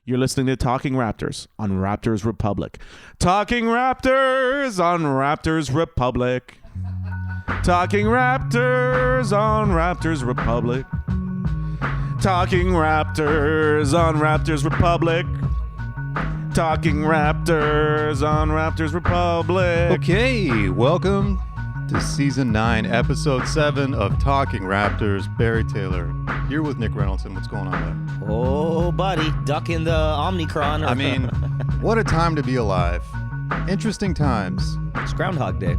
You're listening to Talking Raptors on Raptors Republic. Talking Raptors on Raptors Republic. Talking Raptors on Raptors Republic. Talking Raptors on Raptors Republic. Talking Raptors on Raptors Republic. Okay, welcome to Season 9, Episode 7 of Talking Raptors. Barry Taylor here with Nick Reynolds. What's going on there? Oh, buddy, ducking the Omnicron. I mean, what a time to be alive. Interesting times. It's Groundhog Day.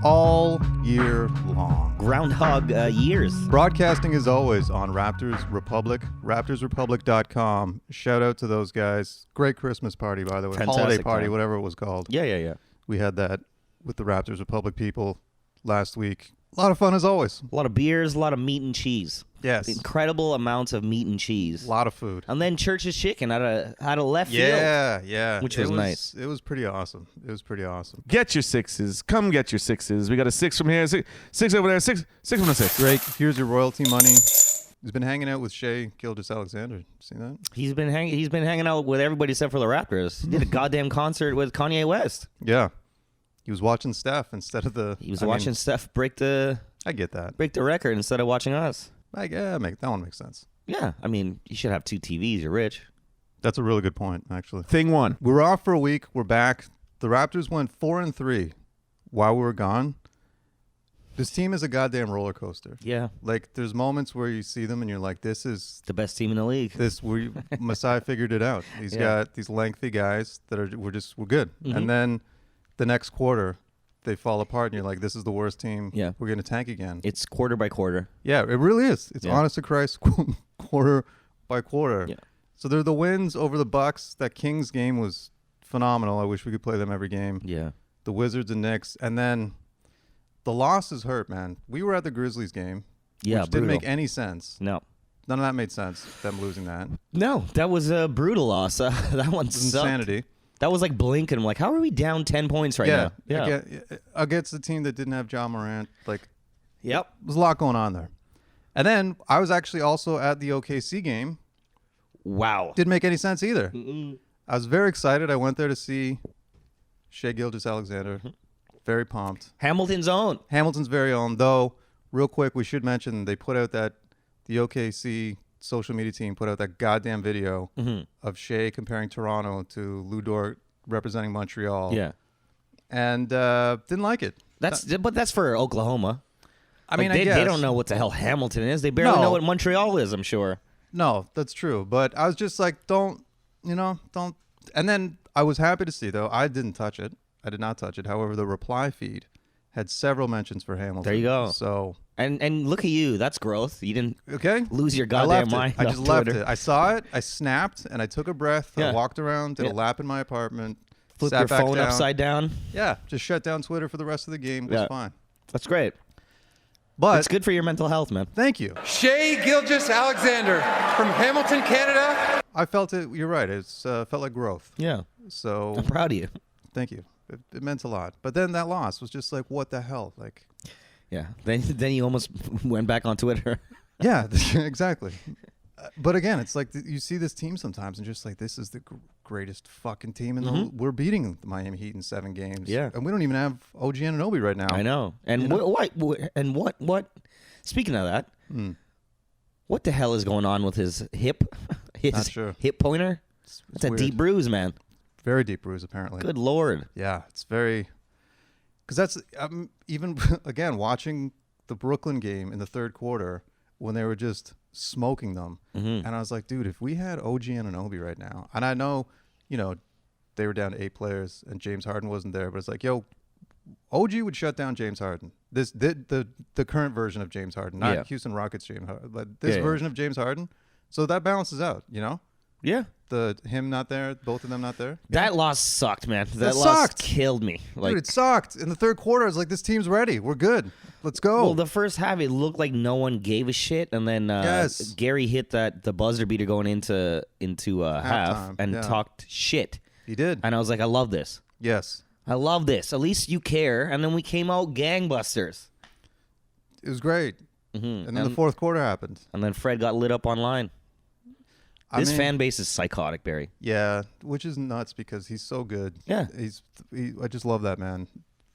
All year long. Groundhog years. Broadcasting as always on Raptors Republic, raptorsrepublic.com. Shout out to those guys. Great Christmas party, by the way. Fantastic Holiday party, time. whatever it was called. Yeah. We had that with the Raptors Republic people last week. A lot of fun as always. A lot of beers, a lot of meat and cheese. Yes. Incredible amounts of meat and cheese. A lot of food. And then Church's Chicken out of left field. Yeah. Which was nice. It was pretty awesome. Get your sixes. Come get your sixes. We got a six from here, six over there, six from the six. Drake, here's your royalty money. He's been hanging out with Shea Gilgeous-Alexander. See that? He's been hanging out with everybody except for the Raptors. He did a goddamn concert with Kanye West. Yeah. He was watching Steph instead of the... He was watching Steph break the I get that. record instead of watching us. That one makes sense. Yeah, I mean, you should have two TVs. You're rich. That's a really good point, actually. Thing one. We were off for a week. We're back. The Raptors went 4-3 while we were gone. This team is a goddamn roller coaster. Yeah. Like, there's moments where you see them and you're like, this is... The best team in the league. Masai figured it out. He's got these lengthy guys that we're good. Mm-hmm. And then the next quarter, they fall apart and you're like, this is the worst team. Yeah. We're going to tank again. It's quarter by quarter. Yeah, it really is. It's honest to Christ, quarter by quarter. Yeah. So they're the wins over the Bucks. That Kings game was phenomenal. I wish we could play them every game. Yeah. The Wizards and Knicks. And then the losses hurt, man. We were at the Grizzlies game. Yeah, which didn't brutal. make any sense. No. None of that made sense, them losing that. No, that was a brutal loss. That one It's sucked. insanity. That was like blinking. I'm like, how are we down 10 points right now? Yeah. Against the team that didn't have John Morant. Like, Yep. there's a lot going on there. And then I was actually also at the OKC game. Wow. Didn't make any sense either. I was very excited. I went there to see Shea Gilgeous-Alexander. Very pumped. Hamilton's own. Hamilton's very own. Though, real quick, we should mention they put out the OKC social media team put out that goddamn video of Shea comparing Toronto to Lou Dort representing Montreal. Yeah. And didn't like it. But that's for Oklahoma. I mean, they I guess. They don't know what the hell Hamilton is. They barely know what Montreal is, I'm sure. No, that's true. But I was just like, don't. And then I was happy to see, though, I didn't touch it. I did not touch it. However, the reply feed had several mentions for Hamilton. There you go. So and look at you. That's growth. You didn't lose your I goddamn left mind. it. I just left it. I saw it. I snapped and I took a breath. Yeah. I walked around, did a lap in my apartment. Flip sat your back phone down. upside down. Yeah, just shut down Twitter for the rest of the game. It was fine. That's great. But It's good for your mental health, man. thank you. Shea Gilgeous-Alexander from Hamilton, Canada. I felt it. You're right. It's felt like growth. Yeah. So I'm proud of you. thank you. It meant a lot. But then that loss was just like, what the hell? Like, Yeah. Then you almost went back on Twitter. yeah, exactly. But again, it's like you see this team sometimes and just like, this is the greatest fucking team in the we're beating the Miami Heat in 7 games. Yeah. And we don't even have OG Anunoby right now. I know. And what? Speaking of that, what the hell is going on with his hip? Not sure. Hip pointer? It's It's a weird. deep bruise, man. Very deep bruise, apparently. Good Lord. Yeah, it's very... Because that's... even, again, watching the Brooklyn game in the third quarter when they were just smoking them. And I was like, dude, if we had OG Anunoby right now, and I know, they were down to 8 players and James Harden wasn't there, but it's like, yo, OG would shut down James Harden. The current version of James Harden, not Houston Rockets James Harden, but this version of James Harden. So that balances out, Yeah. Him not there, both of them not there. That loss sucked, man. That loss sucked. killed me. Dude, it sucked. In the third quarter, I was like, this team's ready. We're good. Let's go. Well, the first half, it looked like no one gave a shit, and then Gary hit the buzzer beater going into half Halftime, and talked shit. He did. And I was like, I love this. Yes. I love this. At least you care. And then we came out gangbusters. It was great. And then the fourth quarter happened. And then Fred got lit up online. This fan base is psychotic, Barry. Yeah, which is nuts because he's so good. Yeah. I just love that man.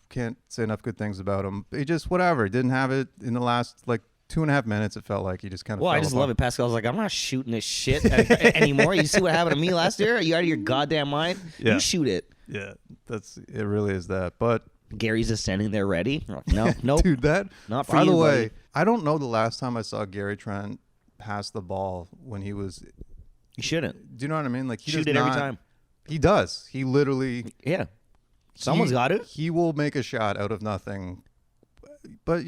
Can't say enough good things about him. He just, whatever, didn't have it in the last, 2.5 minutes. It felt like he just kind of Well, I just love it. Pascal's like, I'm not shooting this shit anymore. You see what happened to me last year? Are you out of your goddamn mind? Yeah. You shoot it. Yeah, it really is that. But Gary's just standing there ready. No, nope. dude, not for by you, the way, buddy. I don't know the last time I saw Gary Trent pass the ball when he was. You shouldn't. Do you know what I mean? Like, he Shoot does it every not- time. He does. He literally. Yeah. Someone's got it. He will make a shot out of nothing. But,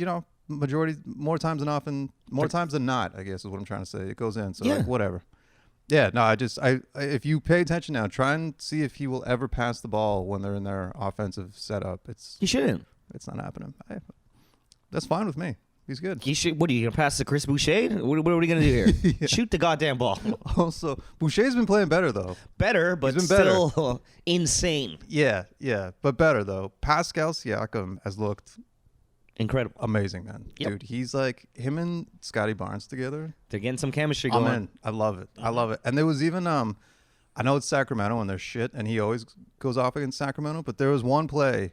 more times than not, I guess is what I'm trying to say. It goes in. So, Yeah. whatever. Yeah, no, if you pay attention now, try and see if he will ever pass the ball when they're in their offensive setup. You shouldn't. It's not happening. That's fine with me. He's good. You should. What are you gonna pass to Chris Boucher? What are we gonna do here? Yeah. Shoot the goddamn ball. Also, Boucher's been playing better, though. Better, but He's been better. still insane. Yeah, but better, though. Pascal Siakam has looked Incredible. amazing, man. Yep. Dude, he's like him and Scotty Barnes together. They're getting some chemistry going. I'm in. I love it. I love it. And there was even I know it's Sacramento and they're shit, and he always goes off against Sacramento, but there was one play,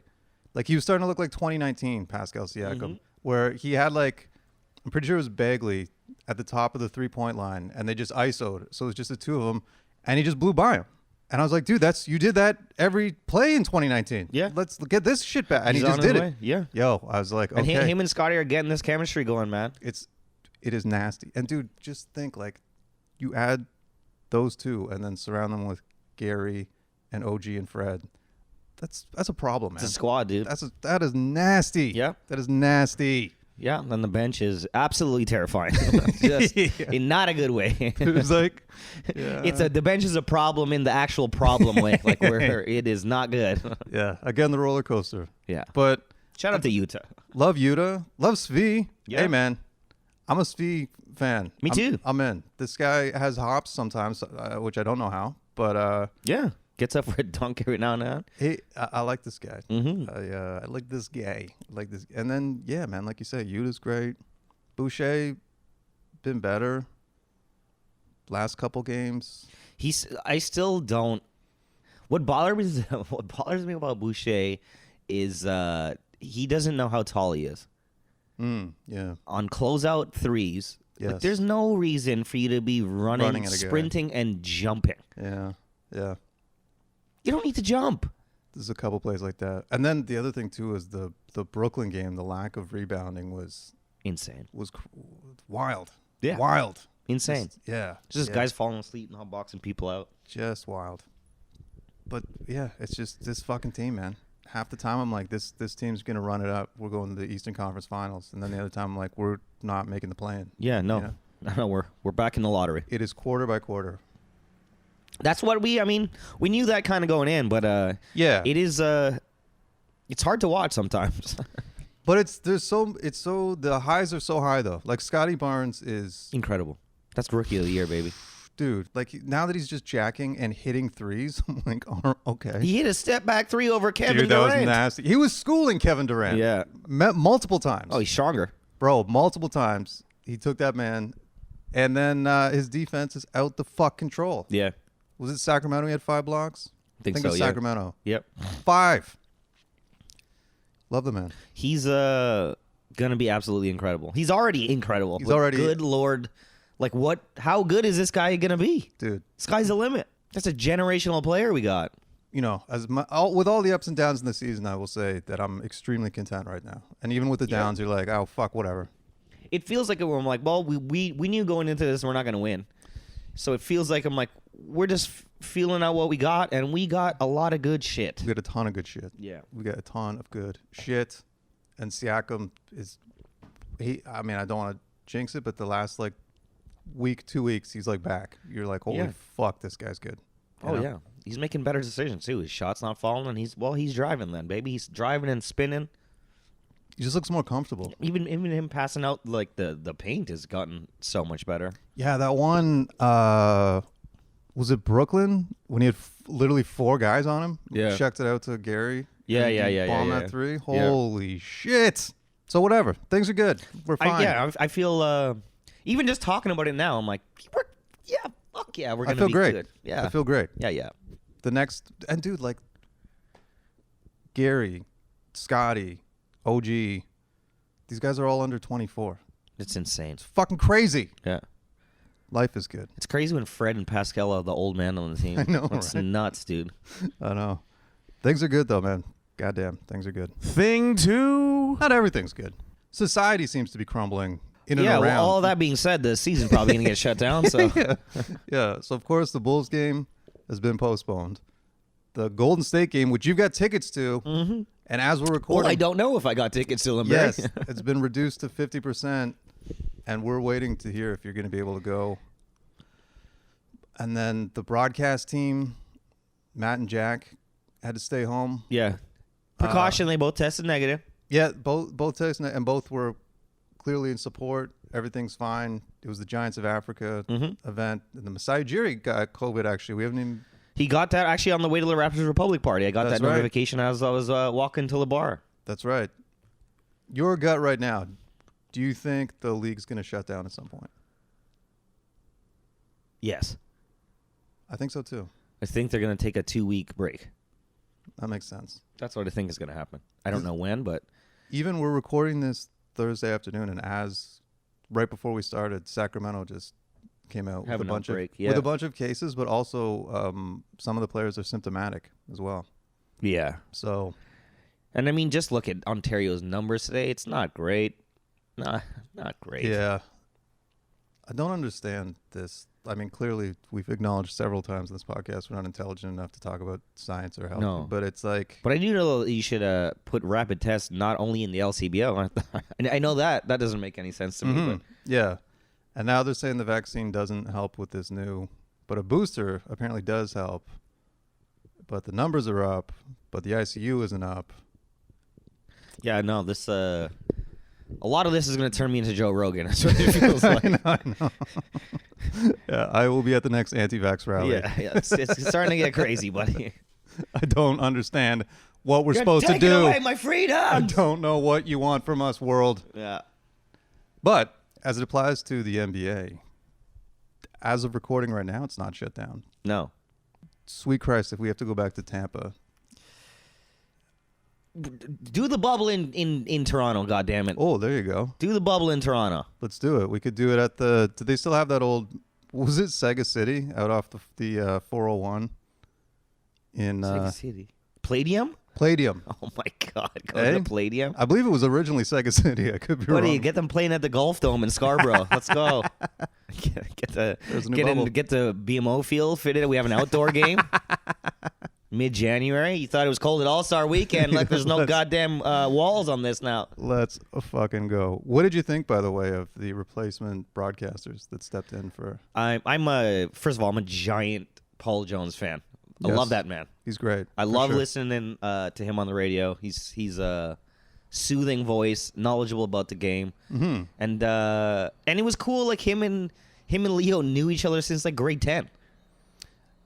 like he was starting to look like 2019 Pascal Siakam, where he had I'm pretty sure it was Bagley at the top of the 3-point line, and they just ISO'd. So it was just the two of them, and he just blew by him. And I was like, dude, you did that every play in 2019. Yeah. Let's get this shit back. And He's he just on his did way. it. Yeah. Yo, I was like, okay. And him and Scotty are getting this chemistry going, man. It is nasty. And dude, just think you add those two and then surround them with Gary and OG and Fred. That's a problem, man. It's a squad, dude. That is nasty. Yeah. That is nasty. Yeah, then the bench is absolutely terrifying. Just in not a good way. It's like The bench is a problem in the actual problem way, where it is not good. yeah, again the roller coaster. Yeah. But Shout out to Utah. love Yuta, love Svi. Yeah. Hey man, I'm a Svi fan. Me too. I'm in. This guy has hops sometimes, which I don't know how, but Yeah. Gets up for a dunk every now and then. I like this guy. Mm-hmm. I like this guy. And then yeah, man, like you said, Yuta's great. Boucher been better. Last couple games. I still don't. What bothers me about Boucher is he doesn't know how tall he is. Yeah. On closeout threes, Yes. there's no reason for you to be running at a guy. sprinting, and jumping. Yeah. Yeah. You don't need to jump. There's a couple plays like that. And then the other thing too is the Brooklyn game, the lack of rebounding was Insane. wild. Yeah. Wild. Insane. Just Guys falling asleep and hotboxing people out. Just wild. But yeah, it's just this fucking team, man. Half the time I'm like, this team's gonna run it up. We're going to the Eastern Conference Finals, and then the other time I'm like, we're not making the play-in. Yeah, no, You know? no, we're back in the lottery. It is quarter by quarter. That's what we knew that kind of going in, but Yeah. it is it's hard to watch sometimes. But the highs are so high though. Like Scotty Barnes is Incredible. That's rookie of the year, baby. dude. Like now that he's just jacking and hitting threes, I'm like, oh, okay. He hit a step back three over Kevin Dude, that Durant. was nasty. He was schooling Kevin Durant. Yeah. Multiple times. Oh, he's stronger. Bro, multiple times. He took that man. And then his defense is out the fuck control. Yeah. Was it Sacramento he had 5 blocks? I think it so, was yeah. Sacramento. Yep. 5. Love the man. He's gonna be absolutely incredible. He's already incredible. He's but already- good Lord. Like what? How good is this guy gonna be? Dude, Sky's the limit. That's a generational player we got. you know, with all the ups and downs in the season, I will say that I'm extremely content right now. And even with the downs, you're like, oh, fuck, whatever. It feels like I'm like, well, we knew going into this we're not gonna win. So it feels like I'm like, we're just feeling out what we got, and we got a lot of good shit. We got a ton of good shit. Yeah. We got a ton of good shit. And Siakam I mean, I don't want to jinx it, but the last like week, 2 weeks, he's like back. You're like, holy Yeah. fuck, this guy's good. You Oh know? yeah, he's making better decisions too. His shot's not falling, and he's driving then, baby. He's driving and spinning. He just looks more comfortable. Even him passing out like the paint has gotten so much better. Yeah, that one, was it Brooklyn when he had literally 4 guys on him? Yeah. Checked it out to Gary. Yeah, and yeah, he yeah, bombed yeah, that 3. yeah. Holy shit. So whatever. Things are good. We're fine. I feel even just talking about it now, I'm like, fuck fuck yeah, we're I gonna feel be great. good. Yeah, I feel great. yeah. The next, and dude, like Gary, Scotty, OG, these guys are all under 24. It's insane. It's fucking crazy. Yeah. Life is good. It's crazy when Fred and Pascal are the old man on the team. I know, It's right? nuts, dude. I know. Things are good though, man. Goddamn, things are good. Thing two. Not everything's good. Society seems to be crumbling in and Yeah, around. well, all that being said, the season's probably going to get shut down. So Yeah. So of course the Bulls game has been postponed. The Golden State game, which you've got tickets to, and as we're recording, well, I don't know if I got tickets to them. yes, it's been reduced to 50%, and we're waiting to hear if you're going to be able to go. And then the broadcast team, Matt and Jack, had to stay home. Yeah. Precaution, they both tested negative. Yeah, both tested, and both were clearly in support. Everything's fine. It was the Giants of Africa event, and the Masai Ujiri got COVID. Actually, we haven't even. He got that actually on the way to the Raptors Republic party. I got That's that right. notification as I was walking to the bar. That's right. Your gut right now. Do you think the league's going to shut down at some point? Yes. I think so too. I think they're going to take a 2-week break. That makes sense. That's what I think is going to happen. I don't know when, but Even we're recording this Thursday afternoon, and as right before we started, Sacramento just came out with Having a an bunch outbreak, with a bunch of cases, but also some of the players are symptomatic as well. yeah. So And I mean, just look at Ontario's numbers today. It's not great. Not great. yeah, I don't understand this. I mean, clearly we've acknowledged several times in this podcast we're not intelligent enough to talk about science or health. No. But it's like, But I do know that you should put rapid tests not only in the LCBO. And I know that doesn't make any sense to me. But yeah. And now they're saying the vaccine doesn't help with this new, but a booster apparently does help. But the numbers are up, but the ICU isn't up. yeah, no, this a lot of this is going to turn me into Joe Rogan. That's what it feels like. I know. Yeah, I will be at the next anti-vax rally. Yeah, it's starting to get crazy, buddy. I don't understand what we're You're supposed to taking do. away my freedom. I don't know what you want from us, world. Yeah. But as it applies to the NBA, as of recording right now, it's not shut down. No. Sweet Christ, if we have to go back to Tampa. Do the bubble in Toronto, goddammit. Oh, there you go. Do the bubble in Toronto. Let's do it. We could do it at the. Do they still have that old? Was it Sega City out off the 401 in Sega City. Palladium? Palladium? Oh my God. Go Eh? to Palladium. I believe it was originally Sega City. I could be What do wrong. you get them playing at the Golf Dome in Scarborough? Let's go. Get the There's a new bubble. get the BMO field fitted. We have an outdoor game. Mid-January. You thought it was cold at All-Star Weekend. Like there's no goddamn walls on this now. Let's fucking go. What did you think, by the way, of the replacement broadcasters that stepped in for? First of all, I'm a giant Paul Jones fan. I Yes. love that man. He's great. I for love sure. listening to him on the radio. He's a soothing voice, knowledgeable about the game, and it was cool. Like him and Leo knew each other since like grade 10.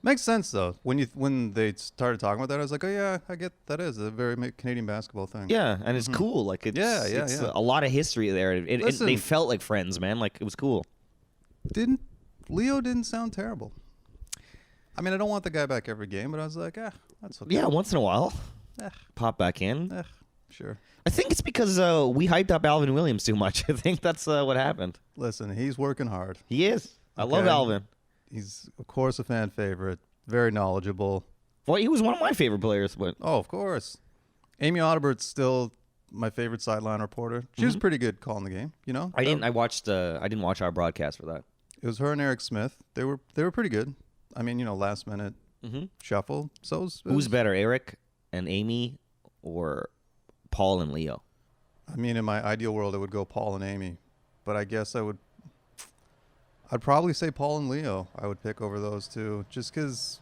Makes sense though. When they started talking about that, I was like, oh yeah, I get that is a very Canadian basketball thing. Yeah, and it's cool. Like it's it's yeah. a lot of history there. Listen. They felt like friends, man. Like it was cool. Leo didn't sound terrible. I mean, I don't want the guy back every game, but I was like, that's okay. Yeah, once in a while, Eh, pop back in. sure. I think it's because we hyped up Alvin Williams too much. I think that's what happened. Listen, he's working hard. He is. I love Okay. Alvin. He's, of course, a fan favorite. Very knowledgeable. Well, he was one of my favorite players, but Oh, of course. Amy Audibert still my favorite sideline reporter. She was pretty good calling the game. You know, I didn't watch our broadcast for that. It was her and Eric Smith. They were pretty good. I mean, last minute shuffle. So it was, Who's better, Eric and Amy, or Paul and Leo? I mean, in my ideal world, it would go Paul and Amy, but I guess I'd probably say Paul and Leo. I would pick over those two, just because.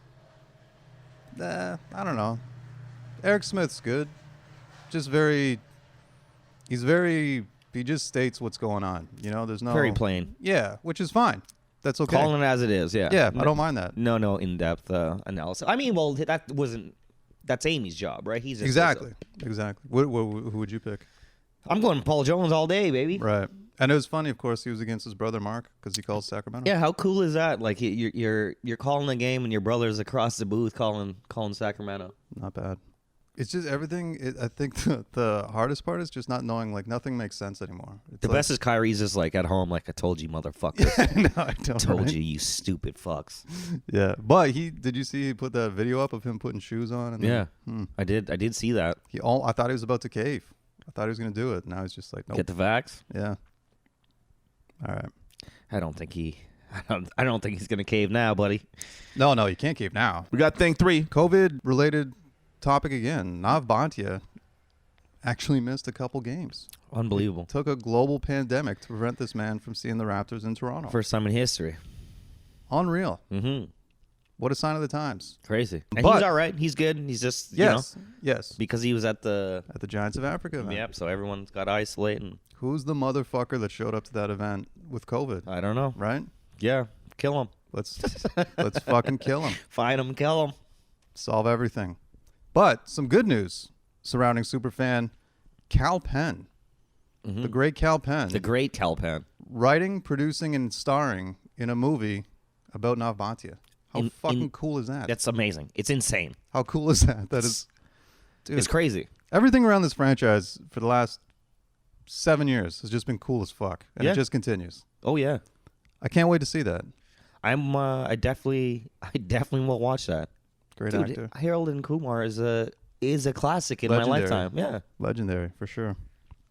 I don't know. Eric Smith's good. He just states what's going on. There's no Very plain. Yeah, which is fine. That's okay. Calling it as it is. Yeah. Yeah, I don't mind that. No in-depth analysis. I mean, well, that's Amy's job, right? He's just Exactly. Who would you pick? I'm going Paul Jones all day, baby. Right. And it was funny, of course, he was against his brother Mark because he calls Sacramento. Yeah, how cool is that? Like you're calling a game and your brother's across the booth calling Sacramento. Not bad. It's just everything. I think the hardest part is just not knowing. Like nothing makes sense anymore. It's The like, best is Kyrie's just like at home, like I told you, motherfuckers. no, I don't. Told right? you, you stupid fucks. Yeah, but did you see he put that video up of him putting shoes on? And Yeah, then, I did see that. I thought he was about to cave. I thought he was gonna do it. Now he's just like, nope. Get the vax. Yeah. All right. I don't think he's gonna cave now, buddy. No, you can't cave now. We got thing 3. COVID related topic again. Nav Bhatia actually missed a couple games. Unbelievable. Took a global pandemic to prevent this man from seeing the Raptors in Toronto. First time in history. Unreal. Mm-hmm. What a sign of the times. Crazy. And But- he's all right. He's good. He's just Yes. because he was at the At the Giants of Africa event. Yep. So everyone's got to isolate, and Who's the motherfucker that showed up to that event with COVID? I don't know. Right? Yeah, kill him. Let's fucking kill him. Find him, kill him. Solve everything. But some good news surrounding superfan Cal Penn. The great Cal Penn. The great Calpan. Writing, producing, and starring in a movie about Nav Bhatia. How fucking cool is that? That's amazing. It's insane. How cool is that? That is, dude. It's crazy. Everything around this franchise for the last 7 years has just been cool as fuck, and Yeah. it just continues. Oh yeah. I can't wait to see that. I definitely will watch that. Great Dude, actor, Harold and Kumar is a classic in Legendary. my lifetime. Yeah. legendary for sure.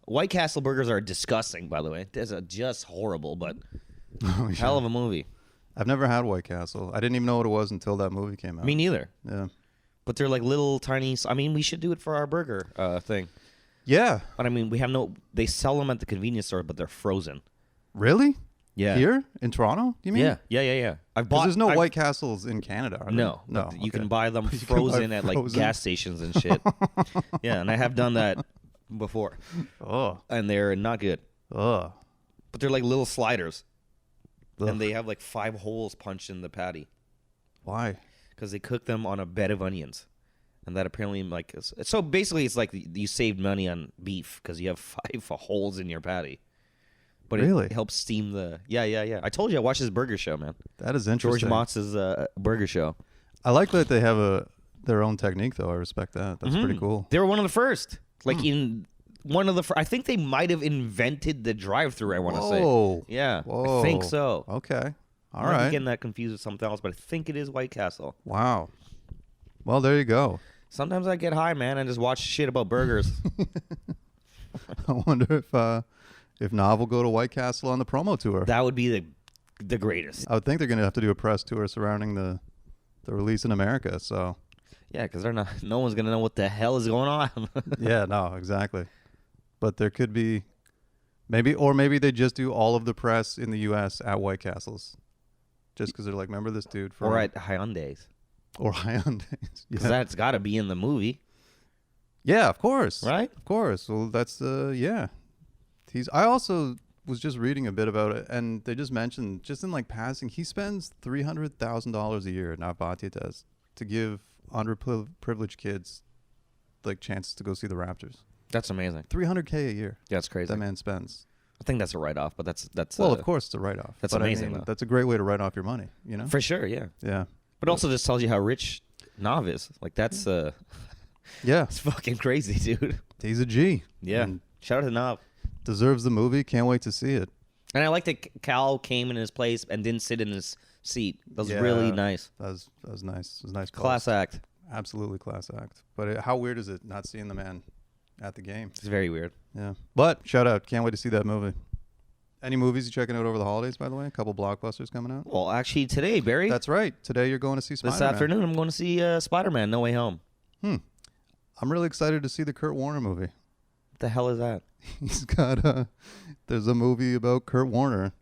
White Castle burgers are disgusting, by the way. They're just horrible, but Oh, yeah. hell of a movie. I've never had White Castle. I didn't even know what it was until that movie came out. Me neither. Yeah, But they're like little tiny. I mean, we should do it for our burger thing. yeah. But I mean, we have no. They sell them at the convenience store, but they're frozen. Really? Yeah. Here in Toronto? You mean? Yeah. I've Because bought. there's no I've- White Castles in Canada. Are there? No, no. but you okay. can buy them You can buy frozen at like frozen? gas stations and shit. Yeah, and I have done that before, Oh, and they're not good. oh. But they're like little sliders, Ugh. and they have like 5 holes punched in the patty Why? because they cook them on a bed of onions, and that apparently like so basically it's like you saved money on beef because you have 5 holes in your patty. But Really? it helps steam the yeah. I told you I watched this burger show, man. That is George interesting. Motz's burger show. I like that they have their own technique, though. I respect that. That's pretty cool. They were one of the first. Like in one of the I think they might have invented the drive-through, I want to say. Whoa. Yeah. Whoa. I think so. Okay. All I might be right. getting that confused with something else, but I think it is White Castle. Wow. Well, there you go. Sometimes I get high, man, and just watch shit about burgers. I wonder if Nav will go to White Castle on the promo tour. That would be the greatest. I would think they're going to have to do a press tour surrounding the release in America. So, Yeah, because they're not. No one's gonna know what the hell is going on. yeah, no, exactly. But there could be maybe they just do all of the press in the U.S. at White Castles, just because they're like, remember this dude from Or at Hyundai's, or Hyundai. because Yeah. that's got to be in the movie, Yeah, of course. right? Of course. Well, that's yeah. I also was just reading a bit about it, and they just mentioned, just in like passing, he spends $300,000 a year, Nav Bhatia does, to give underprivileged kids like chances to go see the Raptors. That's amazing. $300K a year. That's crazy. That man spends. I think that's a write-off, but that's Well, of course, it's a write-off. that's but amazing, I mean, though. that's a great way to write off your money. You know. for sure. Yeah, Yeah. but also just tells you how rich Nav is. Like that's Yeah. it's fucking crazy, dude. He's a G. Yeah. And Shout out to Nav. deserves the movie. Can't wait to see it. And I like that Cal came in his place and didn't sit in his seat. That was Yeah. really nice. That was nice. It was a nice. Class post. act. Absolutely class act. But how weird is it not seeing the man at the game? It's very weird. Yeah. But shout out. Can't wait to see that movie. Any movies you checking out over the holidays, by the way? A couple blockbusters coming out. Well, actually, today, Barry, That's right. Today you're going to see Spider-Man. this afternoon, I'm going to see Spider-Man: No Way Home. I'm really excited to see the Kurt Warner movie. What the hell is that? He's got there's a movie about Kurt Warner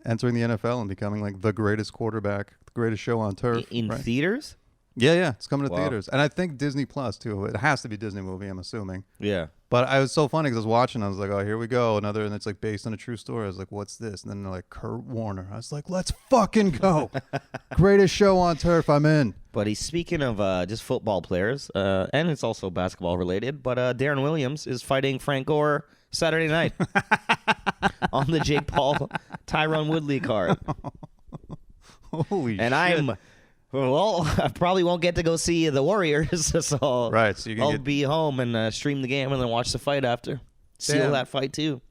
entering the NFL and becoming like the greatest quarterback, the greatest show on turf. In right? theaters? Yeah, it's coming to Wow. theaters. And I think Disney Plus too. It has to be a Disney movie, I'm assuming. Yeah. But I was so funny because I was watching. I was like, oh, here we go. Another, and it's like based on a true story. I was like, what's this? And then they're like, Kurt Warner. I was like, let's fucking go. Greatest show on turf. I'm in. But he's speaking of just football players, and it's also basketball related. But Darren Williams is fighting Frank Gore Saturday night on the Jake Paul Tyron Woodley card. Holy And shit. I probably won't get to go see the Warriors, so Right, so you can I'll get- be home and stream the game and then watch the fight after. Seal Damn. that fight too.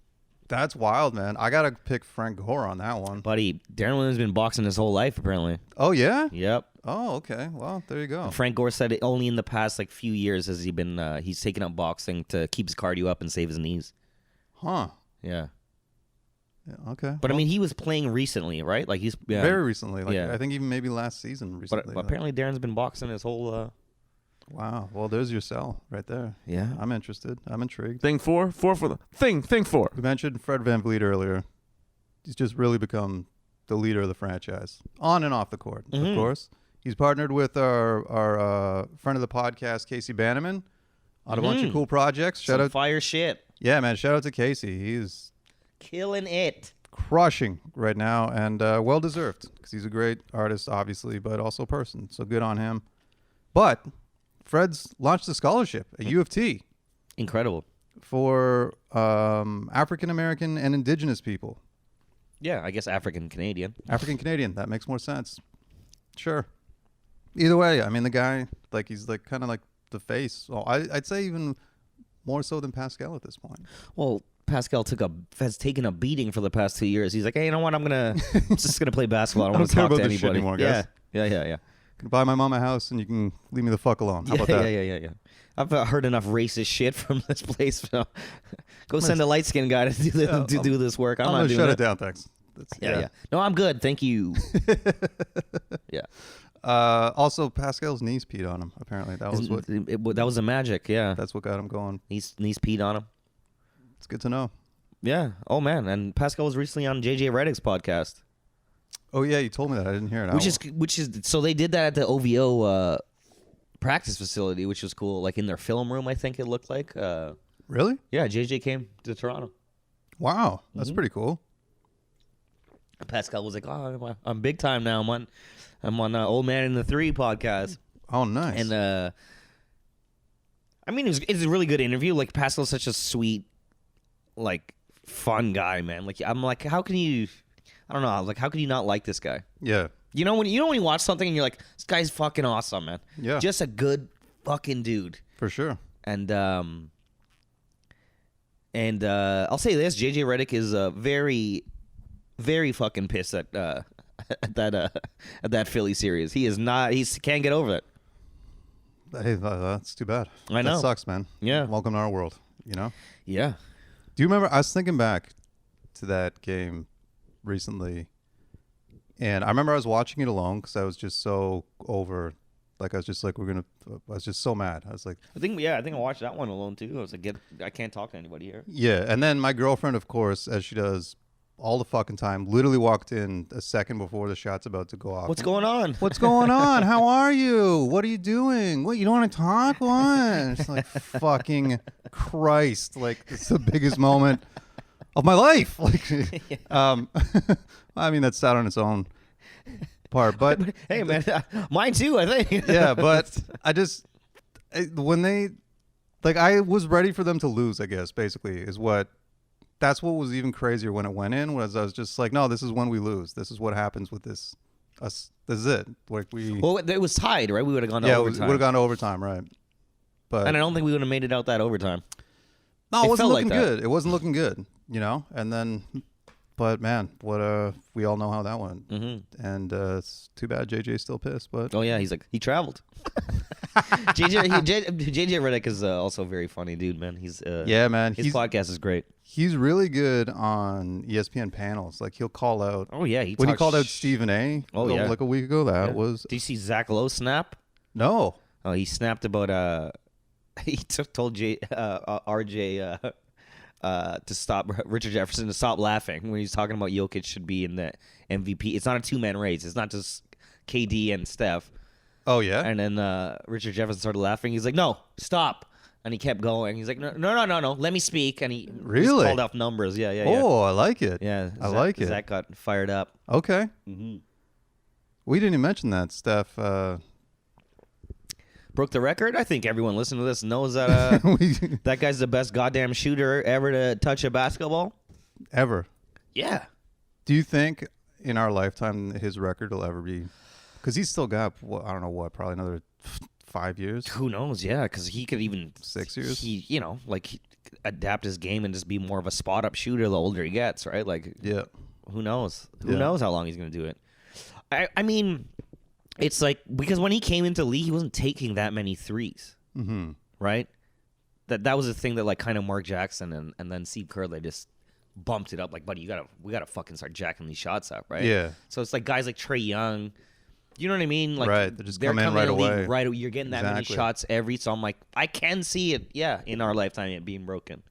That's wild, man. I got to pick Frank Gore on that one. Buddy, Darren Williams has been boxing his whole life, apparently. Oh, yeah? Yep. Oh, okay. Well, there you go. Frank Gore said it only in the past few years has he been he's taken up boxing to keep his cardio up and save his knees. Huh. Yeah. Yeah, okay. But I mean, he was playing recently, right? Like he's Very recently. Like, Yeah. I think even maybe last season recently. But apparently Darren's been boxing his whole. Wow. Well, there's your sell right there. Yeah. I'm interested. I'm intrigued. Thing four for the thing. Thing four. We mentioned Fred VanVleet earlier. He's just really become the leader of the franchise, on and off the court, of course. He's partnered with our friend of the podcast, Casey Bannerman, on a bunch of cool projects. Shout Some out, fire shit. yeah, man. Shout out to Casey. He's Killing it. crushing right now, and well deserved because he's a great artist, obviously, but also person. So good on him. But Fred's launched a scholarship at U of T Incredible. for African American and Indigenous people. Yeah, I guess African Canadian. African Canadian. That makes more sense. Sure. Either way, I mean, the guy, like, he's like kind of like the face. Well, I'd say even more so than Pascal at this point. Well, Pascal has taken a beating for the past 2 years. He's like, hey, you know what? I'm just gonna play basketball. I don't want to care talk to about this shit anybody anymore, guys. Yeah. Can buy my mom a house and you can leave me the fuck alone. How about that? Yeah. I've heard enough racist shit from this place. So go send a light skinned guy to do this work. I'm I'm not gonna doing shut it. it down, thanks. Yeah. No, I'm good. Thank you. Yeah. Also, Pascal's niece peed on him. Apparently, that was what That was the magic. Yeah. that's what got him going. Niece peed on him. It's good to know. Yeah. Oh man. And Pascal was recently on JJ Redick's podcast. Oh yeah, you told me that. I didn't hear it. Which is so they did that at the OVO practice facility, which was cool. Like in their film room, I think it looked like. Really? Yeah, JJ came to Toronto. Wow, that's pretty cool. Pascal was like, "Oh, I'm big time now. I'm on Old Man in the Three podcast." Oh, nice. And I mean, it's a really good interview. Like Pascal's such a sweet, like fun guy, man. Like I'm like, how can you? I don't know. Like, how could you not like this guy? Yeah. You know when you watch something and you're like, this guy's fucking awesome, man. Yeah. Just a good fucking dude. For sure. And I'll say this: JJ Redick is very, very fucking pissed at that Philly series. He is not. He can't get over it. Hey, that's too bad. I know. That sucks, man. Yeah. Welcome to our world. You know. Yeah. Do you remember? I was thinking back to that game recently, and I remember I was watching it alone because I was just so over. Like I was just like, I was just so mad. I was like, I think I watched that one alone too. I was like, I can't talk to anybody here. yeah. And then my girlfriend, of course, as she does all the fucking time, literally walked in a second before the shot's about to go off. What's going on? What's going on? How are you? What are you doing? What, you don't want to talk? What? It's like, fucking Christ. Like, it's the biggest moment of my life. Like, I mean, that's sad on its own part, but Hey man, mine too. I think. yeah, but when they, like, I was ready for them to lose, I guess, basically, that's what was even crazier when it went in, was I was just like, no, this is when we lose. This is what happens with this. This is it. Like, Well, it was tied, right? We would have gone to yeah, overtime. would have gone to overtime, right? But And I don't think we would have made it out that overtime. no, it wasn't felt like looking that. good. It wasn't looking good, you know. And then, but man, what we all know how that went. Mm-hmm. And it's too bad JJ's still pissed. But Oh yeah, he's like he traveled. JJ Redick is also a very funny dude, man. He's yeah, man, his podcast is great. he's really good on ESPN panels. Like, he'll call out. Oh yeah, When he talks called out Stephen A. Oh, yeah. like a week ago, that Yeah. was Did you see Zach Lowe snap? no. Oh, he snapped about he told RJ to stop Richard Jefferson to stop laughing when he's talking about Jokic should be in the MVP. It's not a two-man race. It's not just KD and Steph. Oh yeah. And then Richard Jefferson started laughing. He's like, "No, stop!" And he kept going. He's like, "No, let me speak." And he Really? just called off numbers. Yeah. Oh, I like it. yeah. I like it. Zach got fired up. Okay. Mm-hmm. We didn't even mention that, Steph. broke the record. I think everyone listening to this knows that that guy's the best goddamn shooter ever to touch a basketball. Ever. Yeah. Do you think in our lifetime his record will ever be? Because he's still got, I don't know what, probably another 5 years. Who knows? Yeah, because he could even 6 years. He, adapt his game and just be more of a spot up shooter the older he gets, right? Like, Yeah. who knows? Who knows how long he's gonna do it? I mean, it's like because when he came into league, he wasn't taking that many threes, right? That was the thing that like kind of Mark Jackson and then Steve Kerr, they just bumped it up. Like, buddy, we gotta fucking start jacking these shots up, right? Yeah. So it's like guys like Trae Young. You know what I mean? Like, right. They just come in coming right the league away. Right, you're getting that many shots every. So I'm like, I can see it. Yeah, in our lifetime, it being broken.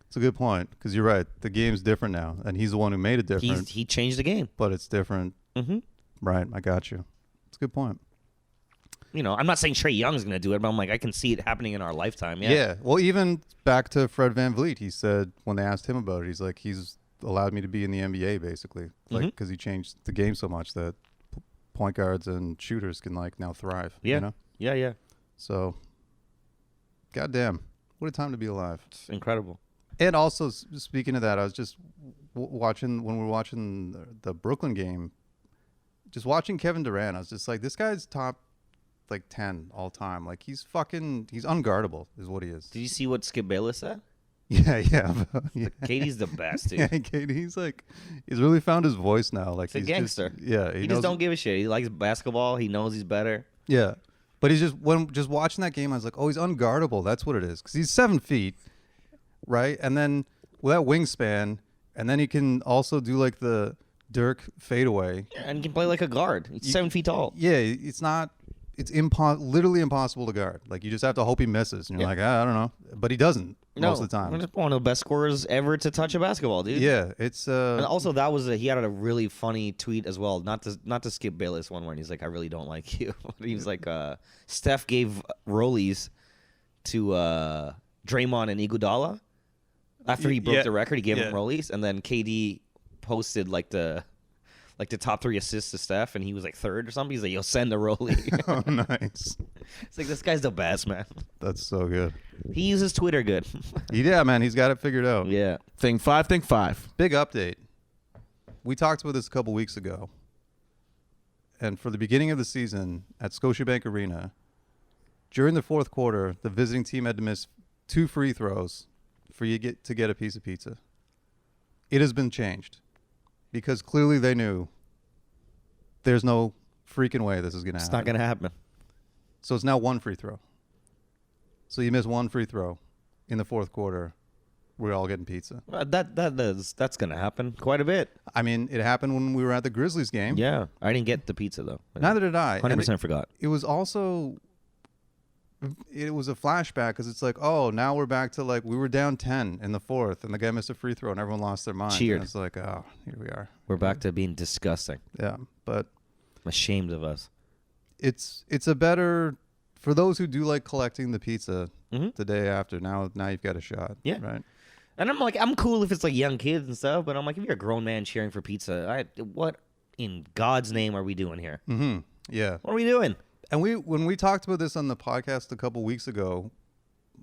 It's a good point because you're right. The game's different now, and he's the one who made it different. He changed the game. But it's different. Mm-hmm. Right. I got you. It's a good point. I'm not saying Trae Young is going to do it, but I'm like, I can see it happening in our lifetime. Yeah. Yeah. Well, even back to Fred VanVleet, he said when they asked him about it, he's like, he's allowed me to be in the NBA basically, like because he changed the game so much that point guards and shooters can like now thrive. Yeah. You know? Yeah. So, goddamn, what a time to be alive. It's incredible. And also, speaking of that, I was just watching when we were watching the Brooklyn game, just watching Kevin Durant. I was just like, this guy's top like 10 all time. Like he's unguardable is what he is. Did you see what Skip Bayless said? Yeah. Katie's the best, dude. Yeah, Katie's like, he's really found his voice now. Like He's a gangster. He just don't give a shit. He likes basketball. He knows he's better. Yeah, but he's just watching that game, I was like, oh, he's unguardable. That's what it is because he's 7 feet, right? And then with that wingspan, and then he can also do like the Dirk fadeaway. Yeah, and he can play like a guard. He's 7 feet tall. Yeah, it's literally impossible to guard. Like you just have to hope he misses, and you're like, I don't know, but he doesn't most of the time. He's one of the best scorers ever to touch a basketball, dude. Yeah, it's and also that was he had a really funny tweet as well. Not to skip Bayless one where he's like, I really don't like you. He was like, Steph gave rollies to Draymond and Iguodala after he broke the record. He gave him rollies, and then KD posted like the top 3 assists to Steph, and he was like 3rd or something. He's like, yo, send the rollie. Oh, nice. It's like, this guy's the best, man. That's so good. He uses Twitter good. Yeah, man, he's got it figured out. Yeah. Think five. Big update. We talked about this a couple weeks ago. And for the beginning of the season at Scotiabank Arena, during the 4th quarter, the visiting team had to miss 2 free throws for you to get a piece of pizza. It has been changed because clearly they knew there's no freaking way this is going to happen. It's not going to happen. So it's now 1 free throw. So you miss 1 free throw in the 4th quarter. We're all getting pizza. That's going to happen quite a bit. I mean, it happened when we were at the Grizzlies game. Yeah. I didn't get the pizza, though. Neither did I. 100% forgot. It was also... It was a flashback because it's like, oh, now we're back to like we were down 10 in the 4th and the guy missed a free throw and everyone lost their mind. Cheered. And it's like, oh, here we are. We're back to being disgusting. Yeah, but I'm ashamed of us. it's a better for those who do like collecting the pizza the day after. Now you've got a shot. Yeah. Right. And I'm like, I'm cool if it's like young kids and stuff, but I'm like, if you're a grown man cheering for pizza, what in God's name are we doing here? Mm-hmm. Yeah. What are we doing? And when we talked about this on the podcast a couple weeks ago,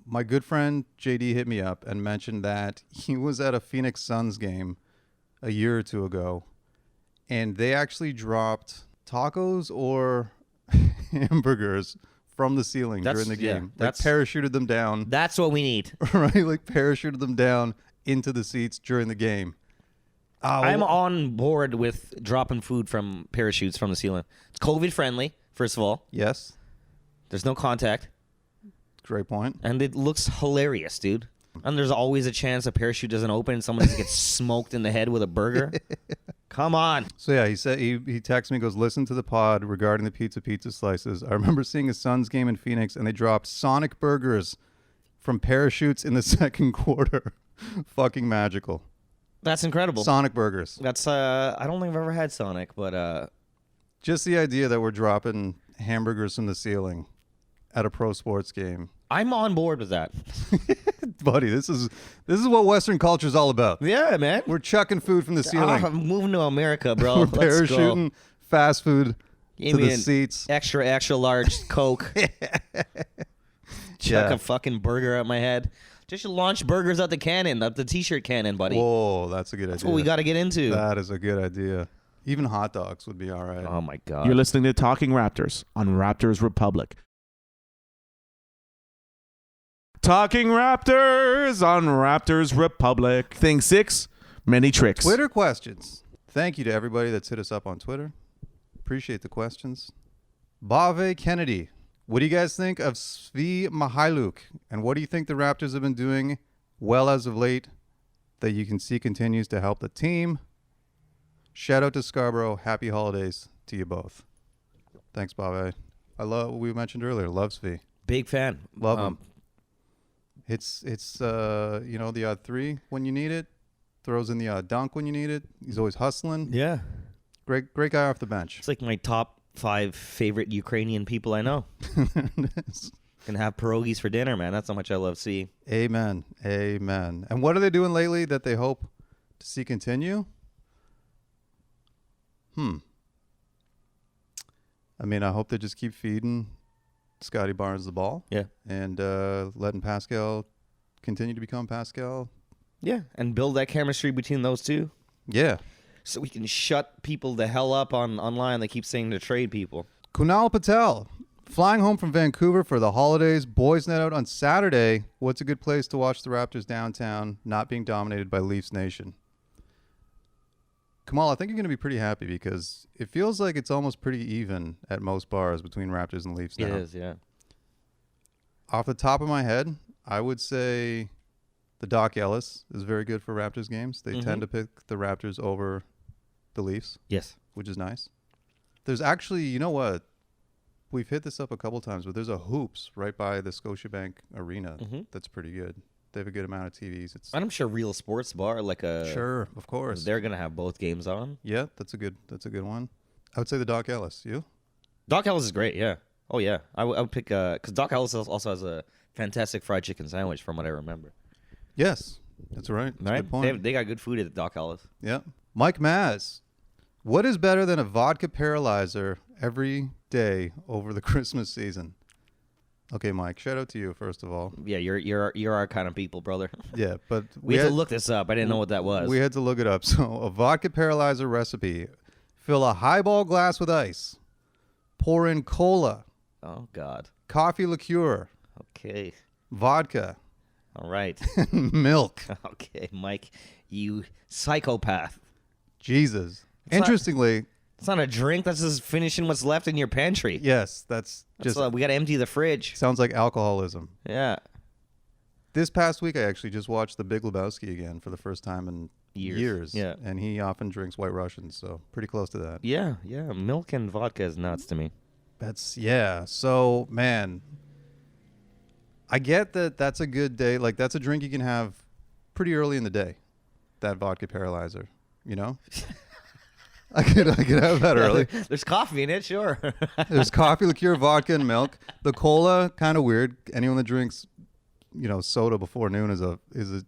my good friend JD hit me up and mentioned that he was at a Phoenix Suns game a year or 2 ago, and they actually dropped tacos or hamburgers from the ceiling during the game. Like parachuted them down. That's what we need. Right? Like parachuted them down into the seats during the game. I'm on board with dropping food from parachutes from the ceiling. It's COVID friendly. First of all, yes. There's no contact. Great point. And it looks hilarious, dude. And there's always a chance a parachute doesn't open and someone gets smoked in the head with a burger. Come on. So yeah, he said he texted me, goes, listen to the pod regarding the pizza slices. I remember seeing a Suns game in Phoenix and they dropped Sonic burgers from parachutes in the 2nd quarter. Fucking magical. That's incredible. Sonic burgers. That's I don't think I've ever had Sonic, but just the idea that we're dropping hamburgers from the ceiling at a pro sports game. I'm on board with that. Buddy, this is what Western culture is all about. Yeah, man. We're chucking food from the ceiling. I'm moving to America, bro. We're parachuting fast food to the seats. Extra large Coke. chuck Yeah. a fucking burger at my head. Just launch burgers out the cannon, up the t-shirt cannon, buddy. Whoa, that's a good idea. That's what we got to get into. That is a good idea. Even hot dogs would be all right. Oh my god. You're listening to Talking Raptors on Raptors Republic. Talking Raptors on Raptors Republic. Thing 6, many tricks. Twitter questions. Thank you to everybody that's hit us up on Twitter. Appreciate the questions. Bave Kennedy. What do you guys think of Svi Mihailuk? And what do you think the Raptors have been doing well as of late that you can see continues to help the team? Shout out to Scarborough. Happy holidays to you both. Thanks, Bave. I love what we mentioned earlier. Love Svi. Big fan. Love him. It's the odd 3 when you need it. Throws in the odd dunk when you need it. He's always hustling. Yeah. Great guy off the bench. It's like my top 5 favorite Ukrainian people I know. Can have pierogies for dinner, man. That's how much I love seeing. Amen. Amen. And what are they doing lately that they hope to see continue? I mean, I hope they just keep feeding Scotty Barnes the ball. Yeah. And letting Pascal continue to become Pascal. Yeah, and build that chemistry between those two. Yeah. So we can shut people the hell up online that keep saying to trade people. Kunal Patel, flying home from Vancouver for the holidays, boys night out on Saturday. What's a good place to watch the Raptors downtown, not being dominated by Leafs Nation? Kamal, I think you're going to be pretty happy because it feels like it's almost pretty even at most bars between Raptors and Leafs now. It is, yeah. Off the top of my head, I would say the Doc Ellis is very good for Raptors games. They tend to pick the Raptors over the Leafs. Yes. Which is nice. There's actually, you know what? We've hit this up a couple times, but there's a Hoops right by the Scotiabank Arena that's pretty good. They have a good amount of TVs. And I'm sure Real Sports Bar, sure, of course. they're gonna have both games on. Yeah, that's a good one. I would say the Doc Ellis. You? Doc Ellis is great. Yeah. Oh yeah. I would pick because Doc Ellis also has a fantastic fried chicken sandwich, from what I remember. Yes, that's right. That's a good point. They got good food at Doc Ellis. Yeah. Mike Maz, what is better than a vodka paralyzer every day over the Christmas season? Okay, Mike, shout out to you, first of all. Yeah, you're our kind of people, brother. Yeah, but we had to look this up. I didn't know what that was. We had to look it up. So a vodka paralyzer recipe. Fill a highball glass with ice. Pour in cola. Oh, God. Coffee liqueur. Okay. Vodka. All right. Milk. Okay, Mike, you psychopath. Jesus. Interestingly, it's not a drink. That's just finishing what's left in your pantry. yes, that's just we got to empty the fridge. sounds like alcoholism. Yeah. This past week, I actually just watched The Big Lebowski again for the first time in years. Yeah. And he often drinks White Russians, so pretty close to that. Yeah. Milk and vodka is nuts to me. So, man, I get that that's a good day. Like, that's a drink you can have pretty early in the day, that vodka paralyzer, you know? I could have that early. There's coffee in it, sure. There's coffee, liqueur, vodka, and milk. The cola, kind of weird. Anyone that drinks, soda before noon is a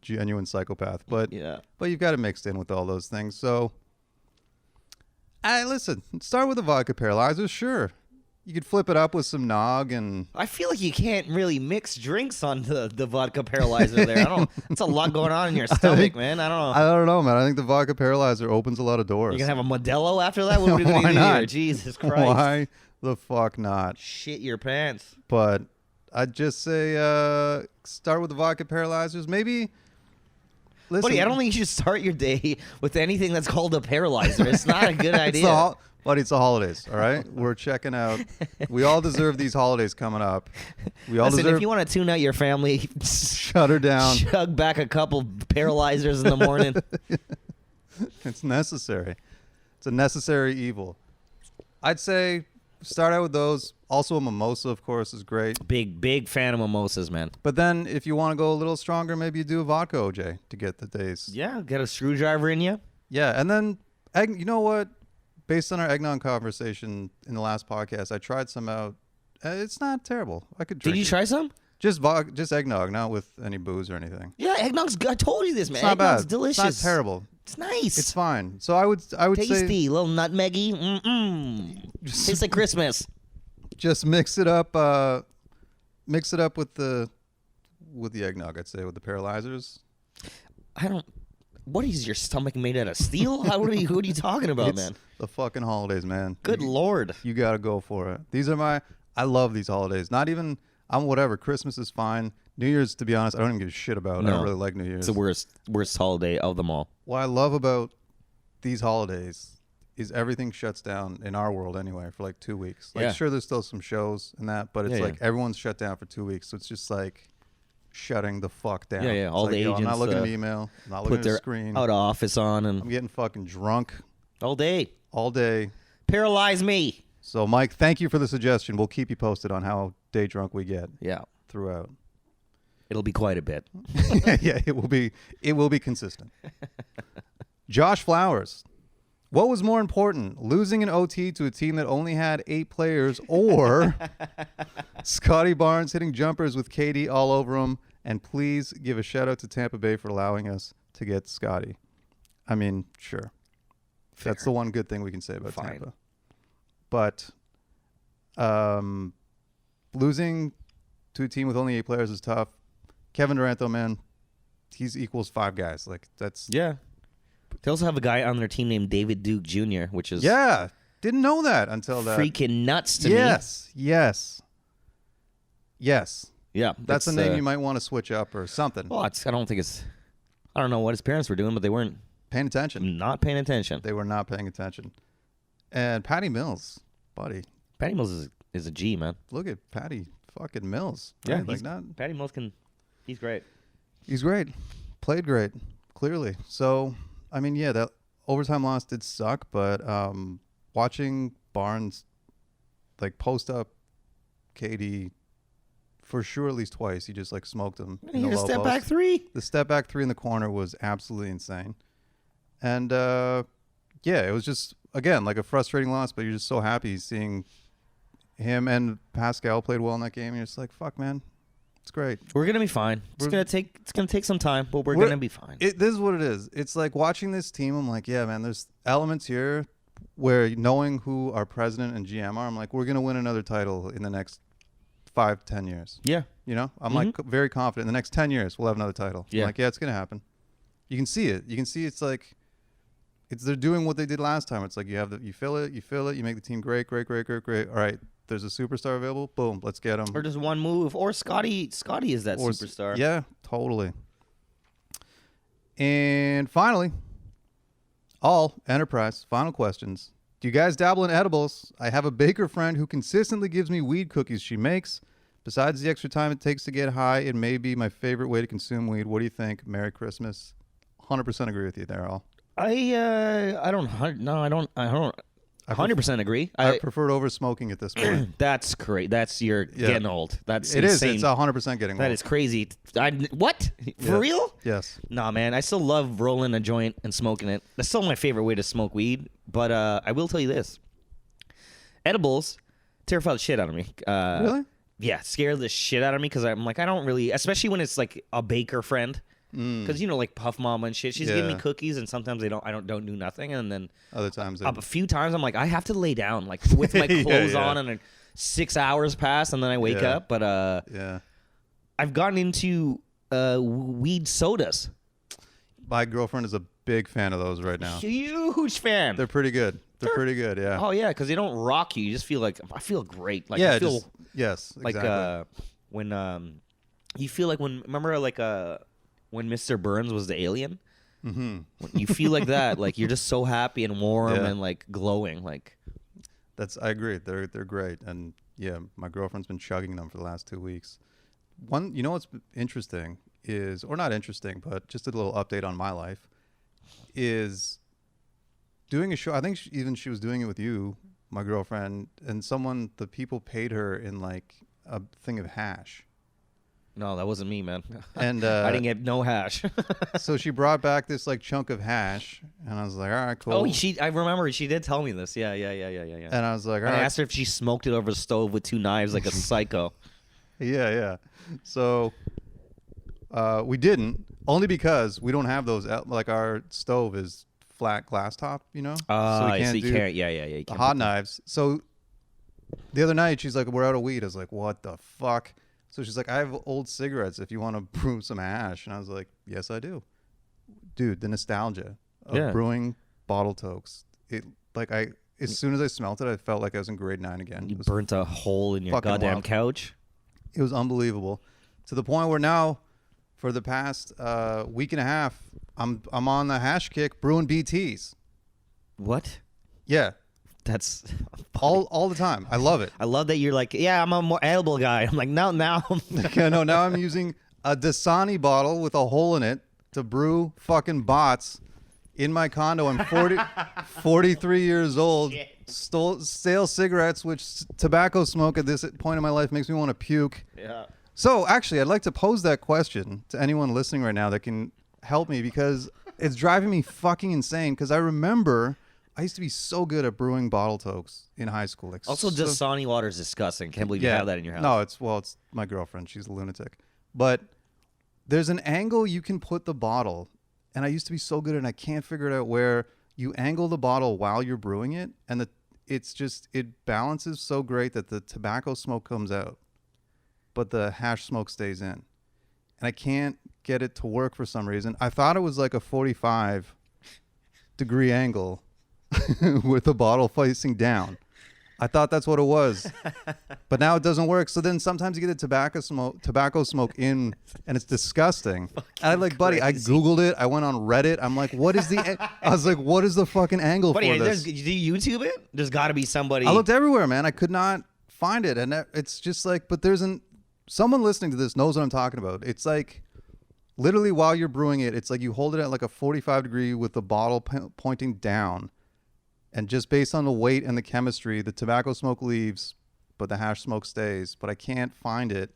genuine psychopath. But Yeah. but you've got it mixed in with all those things. So, listen, start with the vodka paralyzer. Sure, you could flip it up with some nog and. I feel like you can't really mix drinks on the vodka paralyzer there. It's a lot going on in your stomach, man. I don't know. I don't know, man. I think the vodka paralyzer opens a lot of doors. You gonna have a Modelo after that? What are we Why gonna do not? here? Jesus Christ. Why the fuck not? Shit your pants. But I'd just say start with the vodka paralyzers. Maybe. Listen, Buddy, I don't think you should start your day with anything that's called a paralyzer. It's not a good idea. Buddy, it's the holidays, all right? We're checking out. We all deserve these holidays coming up. We all Listen, deserve. if you want to tune out your family, shut her down. chug back a couple paralyzers in the morning. It's necessary. It's a necessary evil. I'd say start out with those. Also, a mimosa, of course, is great. Big fan of mimosas, man. But then, if you want to go a little stronger, maybe you do a vodka OJ to get the days. Yeah, get a screwdriver in you. Yeah, and then you know what? Based on our eggnog conversation in the last podcast, I tried some out. It's not terrible. I could drink. Did you try some? Just eggnog, not with any booze or anything. Yeah, eggnog's good. I told you this, man. It's not Eggnog's bad. delicious. It's not terrible. It's nice. It's fine. So I would tasty, say little nutmeggy. Tastes like Christmas. just mix it up Mix it up with the eggnog, I'd say, with the paralyzers. I don't. What is your stomach made out of steel? What are you talking about, It's man? the fucking holidays, man. Good Lord. You got to go for it. I love these holidays. Not even, whatever. Christmas is fine. New Year's, to be honest, I don't even give a shit about. I don't really like New Year's. It's the worst holiday of them all. What I love about these holidays is everything shuts down in our world anyway for like 2 weeks. Like, sure, there's still some shows and that, but it's like everyone's shut down for 2 weeks. So it's just like shutting the fuck down. Yeah. All it's the agents I'm not looking at email. I'm not looking at the screen. Out of office on and I'm getting fucking drunk all day. all day. Paralyze me. So, Mike, thank you for the suggestion. We'll keep you posted on how day drunk we get. Yeah. Throughout. It'll be quite a bit. Yeah, it will be consistent. Josh Flowers. What was more important, losing an OT to a team that only had 8 players, or Scotty Barnes hitting jumpers with KD all over him? And please give a shout out to Tampa Bay for allowing us to get Scotty. I mean, sure. Fair. That's the one good thing we can say about Fine. Tampa. But losing to a team with only 8 players is tough. Kevin Durant, though, man, he's equals 5 guys. Like, that's... Yeah. They also have a guy on their team named David Duke Jr., which is Yeah. Didn't know that until that. freaking nuts to me. Yes. Yeah. That's a name you might want to switch up or something. Well, I don't know what his parents were doing, but they weren't Paying attention. not paying attention. They were not paying attention. And Patty Mills, buddy. Patty Mills is a G, man. Look at Patty fucking Mills. Yeah, Right? Like Patty Mills he's great. he's great. Played great, clearly. So, I mean, yeah, that overtime loss did suck, but watching Barnes like post up KD for sure at least twice, he just like smoked him. He hit a step back 3. The step back 3 in the corner was absolutely insane. And yeah, it was just, again, like a frustrating loss, but you're just so happy seeing him and Pascal played well in that game. And you're just like, fuck, man, it's great. We're gonna be fine. It's gonna take some time, but we're gonna be fine. This is what it is. It's like watching this team. I'm like, yeah, man. There's elements here where knowing who our president and GM are, I'm like, we're gonna win another title in the next 5-10 years. Yeah. You know, I'm like very confident in the next 10 years we'll have another title. Yeah. I'm like, yeah, it's gonna happen. You can see it. You can see it's like they're doing what they did last time. It's like you fill it, you make the team great. All right, there's a superstar available. Boom, let's get him. Or just one move. Or Scotty is that superstar. Yeah, totally. And finally, all enterprise final questions. Do you guys dabble in edibles? I have a baker friend who consistently gives me weed cookies she makes. Besides the extra time it takes to get high, it may be my favorite way to consume weed. What do you think? Merry Christmas. 100% agree with you there, Al. I don't 100% agree. I prefer over smoking at this point. That's great. That's getting old. That's it insane. is. It's 100% getting old. That is crazy. What? For real? Yes. Nah, man. I still love rolling a joint and smoking it. That's still my favorite way to smoke weed. But I will tell you this: edibles terrify the shit out of me. Really? Yeah, scare the shit out of me because I'm like, I don't really, especially when it's like a baker friend. Because like Puff Mama and shit, she's giving me cookies, and sometimes I don't do nothing, and then other times a few times I'm like, I have to lay down like with my clothes on, and 6 hours pass, and then I wake up. But I've gotten into weed sodas. My girlfriend is a big fan of those right now. Huge fan. They're pretty good. They're pretty good. Yeah. Oh yeah, because they don't rock you. You just feel like I feel great. Like yeah. I feel yes. like exactly. when you feel like remember like when Mr. Burns was the alien. Mm-hmm. You feel like that. Like you're just so happy and warm and like glowing. Like I agree. They're great. And yeah, my girlfriend's been chugging them for the last 2 weeks. You know what's interesting is, or not interesting, but just a little update on my life is doing a show. I think she was doing it with you, my girlfriend, and the people paid her in like a thing of hash. No, that wasn't me, man. And I didn't get no hash. So she brought back this like chunk of hash, and I was like, all right, cool. Oh, I remember she did tell me this. Yeah. And I was like, all I right. asked her if she smoked it over the stove with 2 knives like a psycho. Yeah. So we didn't, only because we don't have those. Like our stove is flat glass top, you know. So you can't. Yeah. You hot knives. So the other night she's like, we're out of weed. I was like, what the fuck? So she's like, I have old cigarettes if you want to brew some hash. And I was like, yes, I do. Dude, the nostalgia of brewing bottle tokes. As soon as I smelt it, I felt like I was in grade 9 again. You burnt a hole in your goddamn wild. couch. It was unbelievable, to the point where now, for the past week and a half, I'm on the hash kick brewing BTs. What? Yeah, That's all the time. I love it. I love that you're like, yeah, I'm a more edible guy. I'm like, now. Yeah, no, now I'm using a Dasani bottle with a hole in it to brew fucking bots in my condo. I'm 43 years old. Stale cigarettes, which tobacco smoke at this point in my life makes me want to puke. Yeah. So actually, I'd like to pose that question to anyone listening right now that can help me, because it's driving me fucking insane. Because I remember I used to be so good at brewing bottle tokes in high school. Like, Also, Dasani water is disgusting. Can't believe you have that in your house. No, it's my girlfriend. She's a lunatic. But there's an angle you can put the bottle, and I used to be so good, and I can't figure it out, where you angle the bottle while you're brewing it, and it balances so great that the tobacco smoke comes out, but the hash smoke stays in. And I can't get it to work for some reason. I thought it was like a 45-degree angle with the bottle facing down. I thought that's what it was, but now it doesn't work. So then sometimes you get the tobacco smoke in, and it's disgusting. And I'm like, buddy, I Googled it. I went on Reddit. I'm like, what is I was like, what is the fucking angle Buddy, for this? do you YouTube it? There's got to be somebody. I looked everywhere, man. I could not find it. And it's just like, but someone listening to this knows what I'm talking about. It's like, literally while you're brewing it, it's like you hold it at like a 45-degree with the bottle pointing down. And just based on the weight and the chemistry, the tobacco smoke leaves, but the hash smoke stays. But I can't find it.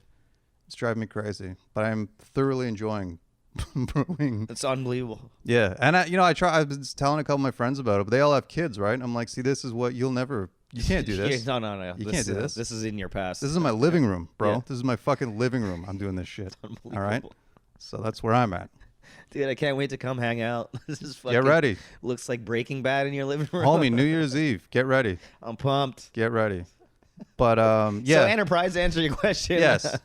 It's driving me crazy. But I'm thoroughly enjoying brewing. It's unbelievable. Yeah. And I've been telling a couple of my friends about it, but they all have kids, right? And I'm like, see, this is what you can't do this. No. You can't do this. This is in your past. This is my living room, bro. Yeah. This is my fucking living room. I'm doing this shit. All right. So that's where I'm at. Dude, I can't wait to come hang out. This is fucking. Get ready. Looks like Breaking Bad in your living room. Homie, New Year's Eve. Get ready. I'm pumped. Get ready. But yeah. So Enterprise, to answer your question. Yes.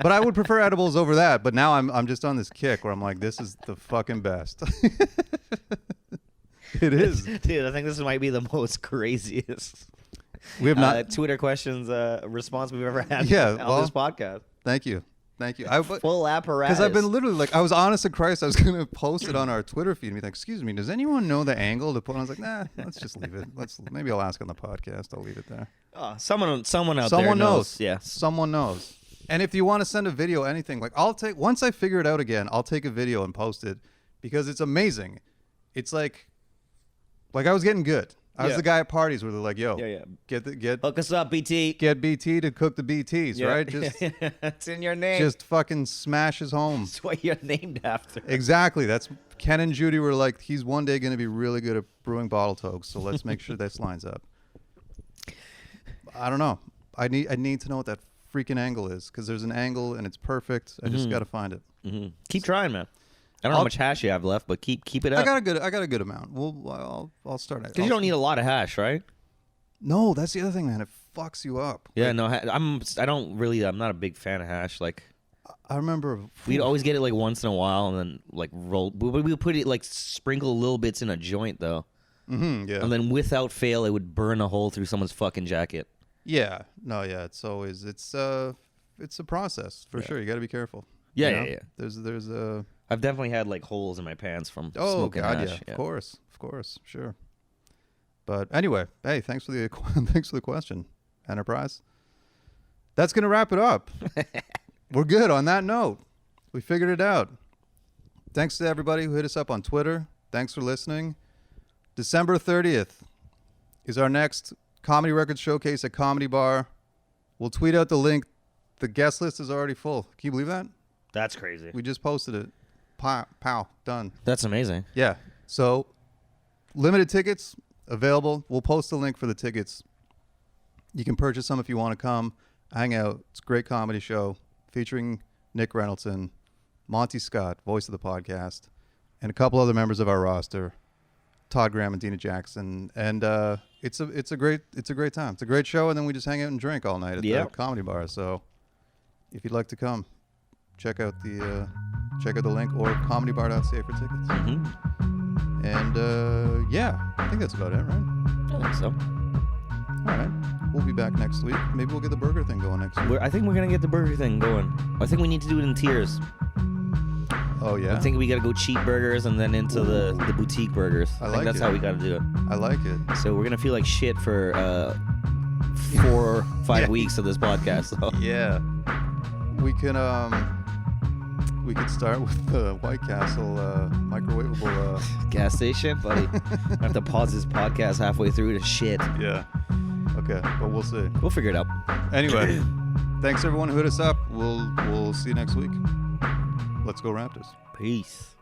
But I would prefer edibles over that. But now I'm just on this kick where I'm like, this is the fucking best. It is. Dude, I think this might be the most craziest We have not Twitter questions response we've ever had on this podcast. Thank you. Full apparatus. Because I've been literally like, I was honest to Christ, I was going to post it on our Twitter feed and be like, excuse me, does anyone know the angle to put on? I was like, nah, let's just leave it. Maybe I'll ask on the podcast. I'll leave it there. Oh, someone out there knows. Yeah. Someone knows. And if you want to send a video, anything, like once I figure it out again, I'll take a video and post it, because it's amazing. It's like I was getting good. I was the guy at parties where they're like, yo, get hook us up, BT. Get BT to cook the BTs, right? Just it's in your name. Just fucking smashes home. That's what you're named after. Exactly. That's Ken and Judy were like, he's one day going to be really good at brewing bottle tokes, so let's make sure this lines up. I don't know. I need to know what that freaking angle is, because there's an angle and it's perfect. I just got to find it. Mm-hmm. Keep trying, man. I don't know how much hash you have left, but keep it up. I got a good amount. I'll start it. Because you don't need a lot of hash, right? No, that's the other thing, man. It fucks you up. Yeah, no, I'm not a big fan of hash. Like, I remember we'd always get it like once in a while, and then like roll. We would put it like sprinkle little bits in a joint though. Mm-hmm, yeah. And then without fail, it would burn a hole through someone's fucking jacket. Yeah. No. Yeah. It's a process for sure. You got to be careful. Yeah, you know? There's a. I've definitely had like holes in my pants from smoking hash. Yeah, of course, sure. But anyway, hey, thanks for the question, Enterprise. That's gonna wrap it up. We're good on that note. We figured it out. Thanks to everybody who hit us up on Twitter. Thanks for listening. December 30th is our next Comedy Records Showcase at Comedy Bar. We'll tweet out the link. The guest list is already full. Can you believe that? That's crazy. We just posted it. Pow, done. That's amazing. Yeah. So, limited tickets available. We'll post the link for the tickets. You can purchase some if you want to come, hang out. It's a great comedy show featuring Nick Reynoldson, Monty Scott, voice of the podcast, and a couple other members of our roster, Todd Graham and Dina Jackson. And it's a great time. It's a great show, and then we just hang out and drink all night at the Comedy Bar. So, if you'd like to come, check out the link or comedybar.ca for tickets. And yeah, I think that's about it, right? I think so. All right. We'll be back next week. Maybe we'll get the burger thing going next week. I think we're gonna get the burger thing going. I think we need to do it in tiers. Oh yeah. I think we gotta go cheap burgers and then into the boutique burgers. I think that's how we gotta do it. I like it. So we're gonna feel like shit for 4 or 5 weeks of this podcast. So. Yeah. We can start with the White Castle microwavable gas station, buddy. I have to pause this podcast halfway through to shit. Yeah. Okay, but we'll see. We'll figure it out. Anyway, thanks everyone who hit us up. We'll see you next week. Let's go Raptors. Peace.